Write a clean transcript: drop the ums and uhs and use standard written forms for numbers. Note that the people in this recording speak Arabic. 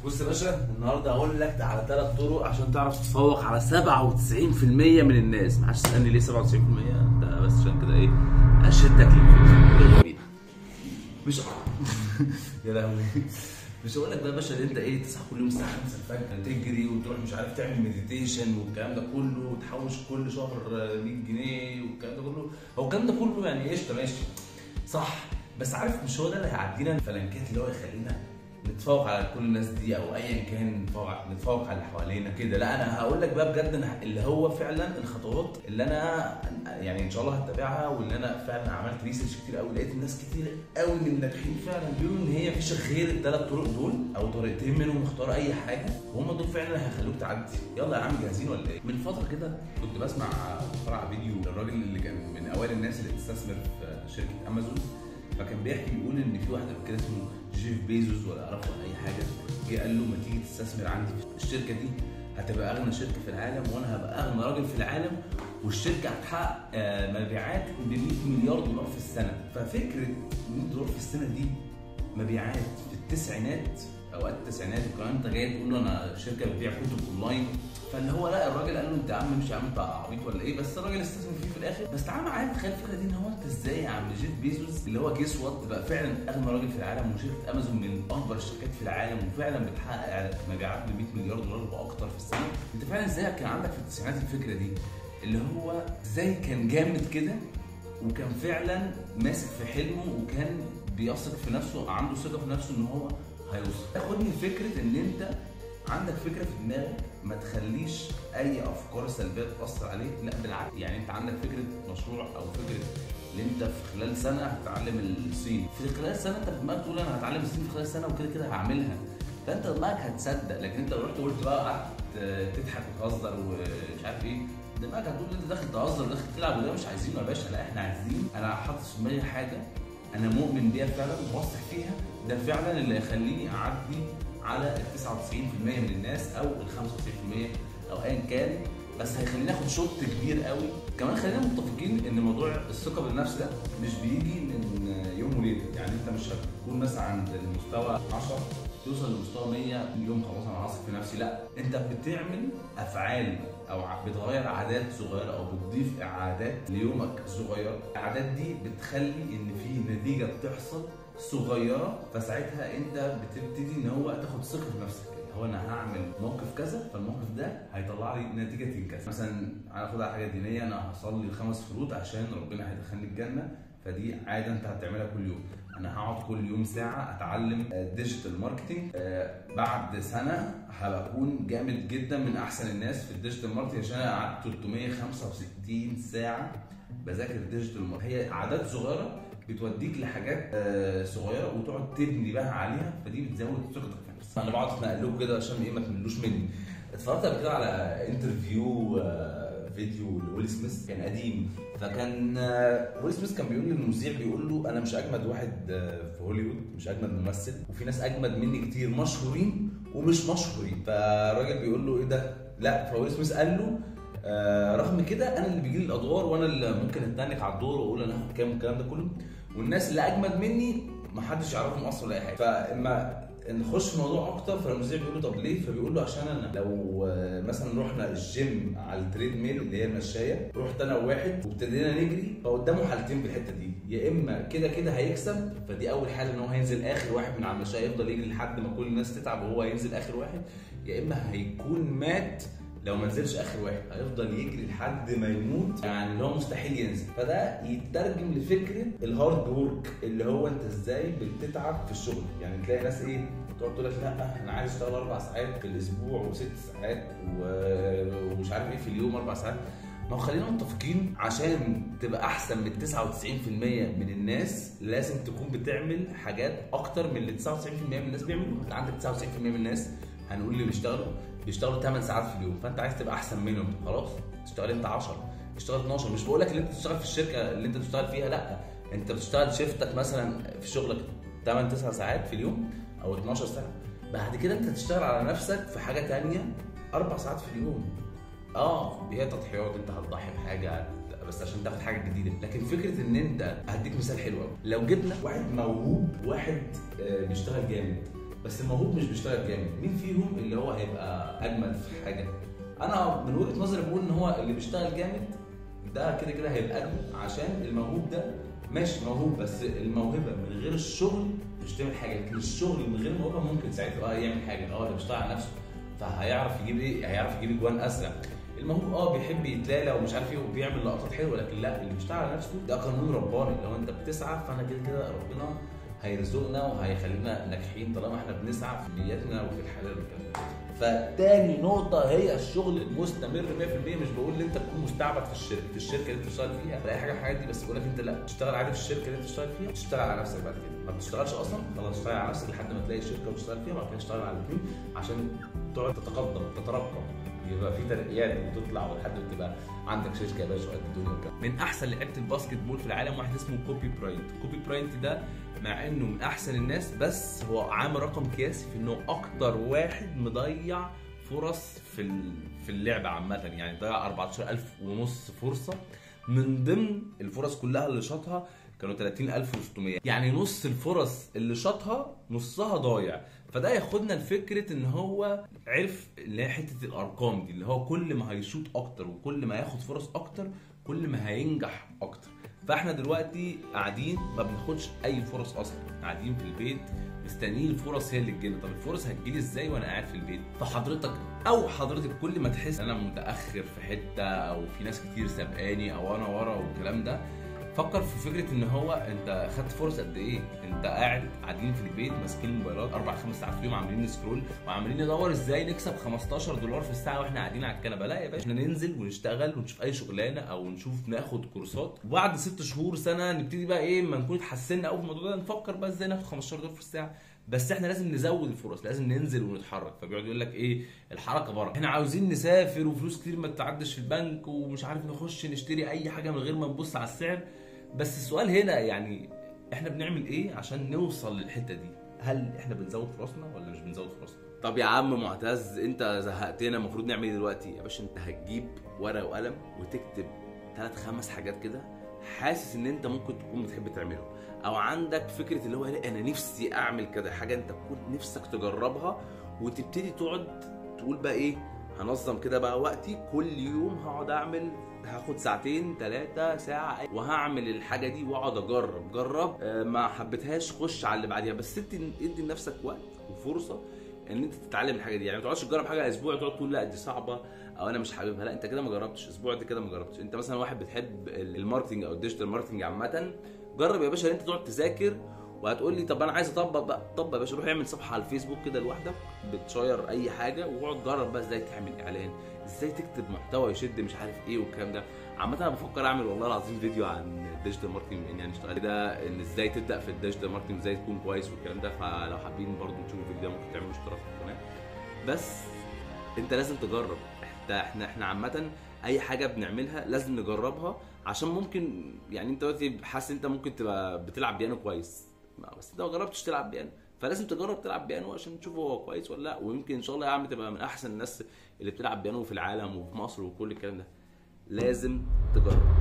بص يا باشا، النهارده هقول لك على 3 طرق عشان تعرف تتفوق على 97% من الناس. ما حدش تسالني ليه 97%، ده بس عشان كده ايه اشدك للفكره. يلا بينا. مش يا لهوي، مش هقول لك بقى يا باشا ان انت ايه تصحى كل يوم الساعه 5 الفجر تجري وتروح مش عارف تعمل مديتيشن والكلام ده كله وتحوش كل شهر 100 جنيه والكلام ده كله. هو الكلام ده كله يعني قشطه ماشي صح، بس عارف مش هو ده اللي هيعدينا الفلنكات اللي هو يخلينا نتفوق على كل الناس دي او ايا كان نتفوق على اللي حوالينا كده. لا انا هقول لك بقى بجد اللي هو فعلا الخطوات اللي انا يعني ان شاء الله هتبعها، واللي انا فعلا عملت ريسيرش كتير قوي، لقيت الناس كتير قوي من الناجحين فعلا بيقولوا ان هي مفيش غير ال3 طرق دول او طريقتين منهم، اختار اي حاجه وهم دول فعلا هيخلوك تعدي. يلا يا عم جاهزين ولا ايه؟ من فتره كده كنت بسمع فرع فيديو للراجل اللي كان من اوائل الناس اللي بتستثمر في شركه امازون، فكان بيحكي بيقول ان في واحد كده اسمه جيف بيزوس ولا اعرفه ولا اي حاجه، جه قال له ما تيجي تستثمر عندي في الشركه دي، هتبقى اغنى شركه في العالم وانا هبقى اغنى راجل في العالم، والشركه هتحقق مبيعات ب 100 مليار دولار في السنه. ففكره 100 دولار في السنه دي مبيعات في التسعينات، اوقات التسعينات، وكمان انت جاي تقول له انا شركه بتبيع كتب اونلاين، فاللي هو لا الراجل قال له انت يا عم مش يا عم انت عبيط ولا ايه، بس الراجل استثمر فيه في الاخر. بس تعالى معايا تخيل الفكره دي، ان هو انت ازاي يا عم جيف بيزوس اللي هو جيس وات بقى فعلا اغنى راجل في العالم، وشركه امازون من اكبر الشركات في العالم وفعلا بتحقق مبيعات ب 100 مليار دولار واكتر في السنه. انت فعلا ازاي كان عندك في التسعينات الفكره دي، اللي هو ازاي كان جامد كده وكان فعلا ماسك في حلمه وكان بيثق في نفسه، عنده ثقه في نفسه ان هو هيوصل. تاخدني فكره ان انت عندك فكره في دماغك ما تخليش اي افكار سلبيه تاثر عليك، لا بالعكس. يعني انت عندك فكره مشروع او فكره ان انت في خلال سنه هتتعلم الصين، في خلال سنه انت في دماغك تقول انا هتعلم الصين في خلال سنه وكده كده هعملها، فانت دماغك هتصدق. لكن انت لو رحت قلت بقى قعدت تضحك وتهزر ومش عارف ايه، دماغك هتقول انت داخل تهزر وداخل تلعب وده مش عايزينه يا باشا. لا احنا عايزين، انا حاطط في دماغي حاجه انا مؤمن بيها فعلا وواثق فيها، ده فعلا اللي هيخليني اعدي على ال 99% من الناس او ال 95% او ايا كان، بس هيخليني اخد شوط كبير قوي. كمان خلينا متفقين ان موضوع الثقه بالنفس ده مش بيجي من يوم وليله، يعني انت مش هتكون مثلا عند المستوى 10 توصل لمستوى 100 يوم خلاص انا واثق في نفسي، لا انت بتعمل افعال او بتغير عادات صغيره او بتضيف عادات ليومك صغيره، العادات دي بتخلي ان في نتيجه بتحصل صغيره، فساعتها انت بتبتدي ان هو تاخد ثقه في نفسك. هو انا هعمل موقف كذا فالموقف ده هيطلع لي نتيجه كذا، مثلا انا هاخد على حاجه دينيه، انا هصلي ال5 فروض عشان ربنا هيدخلني الجنه، فدي عاده انت هتعملها كل يوم. انا هقعد كل يوم ساعه اتعلم ديجيتال ماركتنج، بعد سنه هبقى اكون جامد جدا من احسن الناس في الديجيتال ماركتنج عشان انا قعدت 365 ساعه بذاكر الديجيتال ماركتنج. هي عادات صغيره بتوديك لحاجات صغيره وتقعد تبني بقى عليها، فدي بتزود ثقتك في نفسك. انا بقعد اتنقل لكم كده عشان ايه ما تملوش مني. اتفرجت قبل كده على انترفيو فيديو لويل سميث كان قديم، فكان ويل سميث كان بيقول للمذيع بيقول له انا مش اجمد واحد في هوليوود، مش اجمد ممثل، وفي ناس اجمد مني كتير مشهورين ومش مشهورين. فالراجل بيقول له ايه ده؟ لا، فويل سميث قال له رغم كده انا اللي بيجي لي الادوار وانا اللي ممكن اتنك على الدور واقول انا هاخد كام والكلام ده كله، والناس اللي اجمد مني ما حدش يعرفهم اصلا ولا اي حاجه. فاما نخش في الموضوع اكتر، فالمذيع بيقول له طب ليه؟ فبيقول له عشان انا لو مثلا رحنا الجيم على التريد ميل اللي هي المشايه، رحت انا وواحد وابتدينا نجري، فقدامه حالتين في الحته دي، يا اما كده كده هيكسب، فدي اول حاله ان هو هينزل اخر واحد من على المشايه يفضل يجري لحد ما كل الناس تتعب وهو هينزل اخر واحد، يا اما هيكون مات لو ما نزلش اخر واحد، هيفضل يجري لحد ما يموت، يعني اللي هو مستحيل ينزل. فده يترجم لفكره الهارد وورك، اللي هو انت ازاي بتتعب في الشغل. يعني تلاقي ناس ايه تقعد تقول لك لا انا عايز اشتغل 4 ساعات في الاسبوع و6 ساعات ومش عارف ايه في اليوم 4 ساعات. ما هو خلينا متفقين عشان تبقى احسن من 99% من الناس لازم تكون بتعمل حاجات اكتر من اللي 99% من الناس بيعملوها. انت عندك 99% من الناس هنقول اللي بيشتغلوا 8 ساعات في اليوم، فانت عايز تبقى احسن منهم، خلاص تشتغل انت 10، تشتغل 12. مش بقول لك ان انت تشتغل في الشركه اللي انت بتشتغل فيها، لا انت بتشتغل شيفتك مثلا في شغلك 8 9 ساعات في اليوم او 12 ساعه، بعد كده انت تشتغل على نفسك في حاجه ثانيه 4 ساعات في اليوم. هي تضحيات، انت هتضحي بحاجه بس عشان تاخد حاجه جديده. لكن فكره ان انت هديك مثال حلو قوي، لو جبنا واحد موهوب واحد بيشتغل جامد، بس الموهوب مش بيشتغل جامد. مين فيهم اللي هو هيبقى اجمل في حاجه؟ انا من وجهه نظري بقول ان هو اللي بيشتغل جامد ده كده كده هيبقى اجمل، عشان الموهوب ده ماشي موهوب، بس الموهبه من غير الشغل مش تعمل حاجه، لكن الشغل من غير موهبه ممكن ساعتها يعمل حاجه. ده بيشتغل على نفسه فهيعرف يجيب ايه، هيعرف يجيب اجوان اسرع. الموهوب بيحب يتلالى ومش عارف ايه وبيعمل لقطات حلوه، لكن لا، اللي بيشتغل على نفسه ده قانون رباني. لو انت بتسعى فانا كده كده ربنا هيرزقنا وهيخلينا ناجحين طالما احنا بنسعى في نياتنا وفي الحلال والكلام ده. فتاني نقطه هي الشغل المستمر 100%. مش بقول ان انت تكون مستعبد في الشركه اللي انت بتشتغل فيها ولا اي حاجه من الحاجات دي، بس بقول لك انت لا، تشتغل عادي في الشركه اللي انت بتشتغل فيها، تشتغل على نفسك بعد كده. ما بتشتغلش اصلا خلاص، اشتغل على نفسك لحد ما تلاقي الشركه وتشتغل فيها، وبعد كده تشتغل على الاثنين عشان تقعد تتقدم تترقى، يبقى في ترقيات وتطلع ولحد ما تبقى عندك شركه يا باشا قد الدنيا وكده. من احسن لعيبه الباسكت بول في العالم واحد اسمه كوبي براينت. كوبي براينت ده مع انه من احسن الناس، بس هو عامل رقم قياسي في انه اكتر واحد مضيع فرص في اللعبه عامه. يعني ضيع 14,500 فرصه، من ضمن الفرص كلها اللي شاطها كانوا 30,600. يعني نص الفرص اللي شاطها نصها ضايع. فده ياخدنا لفكره ان هو عرف اللي هي حته الارقام دي، اللي هو كل ما هيشوط اكتر وكل ما ياخد فرص اكتر كل ما هينجح اكتر. فاحنا دلوقتي قاعدين ما بناخدش اي فرص اصلا، قاعدين في البيت مستنيين الفرص هي اللي تجيلنا. طب الفرص هتجيلي ازاي وانا قاعد في البيت؟ فحضرتك او حضرتك كل ما تحس ان انا متاخر في حته او في ناس كتير سابقاني او انا ورا والكلام ده، فكر في فكره ان هو انت خدت فرص قد ايه. انت قاعدين في البيت ماسكين الموبايلات 4-5 ساعات في اليوم، عاملين سكرول وعاملين ندور ازاي نكسب $15 في الساعه واحنا قاعدين على الكنبه. لا يا باشا، احنا ننزل ونشتغل ونشوف اي شغلانه او ناخد كورسات، وبعد 6 شهور سنه نبتدي بقى ايه، ما نكون اتحسنا قوي في الموضوع ده نفكر بقى ازاي ناخد $15 في الساعه. بس احنا لازم نزود الفرص، لازم ننزل ونتحرك. فبيقعد يقول لك ايه، الحركه بره، احنا عاوزين نسافر وفلوس كتير ما تعدش في البنك ومش عارف نخش نشتري اي حاجه من غير ما نبص على السعر. بس السؤال هنا يعني احنا بنعمل ايه عشان نوصل للحته دي؟ هل احنا بنزود فرصنا ولا مش بنزود فرصنا؟ طب يا عم معتز انت زهقتنا، المفروض نعمل ايه دلوقتي؟ يا باشا انت هتجيب ورقه وقلم وتكتب 3-5 حاجات كده حاسس ان انت ممكن تكون بتحب تعملهم، او عندك فكره اللي هو انا نفسي اعمل كده حاجه انت تكون نفسك تجربها، وتبتدي تقعد تقول بقى ايه، هنظم كده بقى وقتي، كل يوم هقعد اعمل، هاخد 2-3 ساعة وهعمل الحاجة دي واقعد جرب ما حبيتهاش خش على اللي بعديها. بس ادي لنفسك وقت وفرصة ان انت تتعلم الحاجة دي. يعني ما تقعدش تجرب حاجة اسبوع تقعد تقول لا دي صعبة او انا مش حاببها، لا انت كده ما جربتش. اسبوع انت كده ما جربتش. انت مثلا واحد بتحب الماركتنج او الديجيتال ماركتنج عامة، جرب يا باشا ان انت تقعد تذاكر. وهتقول لي طب انا عايز اطبق بقى، طبق يا باشا، روح اعمل صفحه على الفيسبوك كده لوحدك بتشير اي حاجه، واقعد جرب بقى ازاي تعمل اعلان، ازاي تكتب محتوى يشد مش عارف ايه والكلام ده. عامه انا بفكر اعمل والله العظيم فيديو عن الديجيتال ماركتنج، يعني اشتغل كده ان ازاي تبدا في الديجيتال ماركتنج، ازاي تكون كويس والكلام ده. فلو حابين برضو تشوفوا الفيديو ممكن تعملوا اشتراك في القناه. بس انت لازم تجرب. احنا عامه اي حاجه بنعملها لازم نجربها، عشان ممكن يعني انت دلوقتي حاسس انت ممكن تبقى بتلعب بيانو كويس، بس انت ما جربتش تلعب بيانو، فلازم تجرب تلعب بيانو عشان تشوف هو كويس ولا لا. ويمكن ان شاء الله يا عم تبقى من احسن الناس اللي بتلعب بيانو في العالم وفي مصر وكل الكلام ده. لازم تجرب.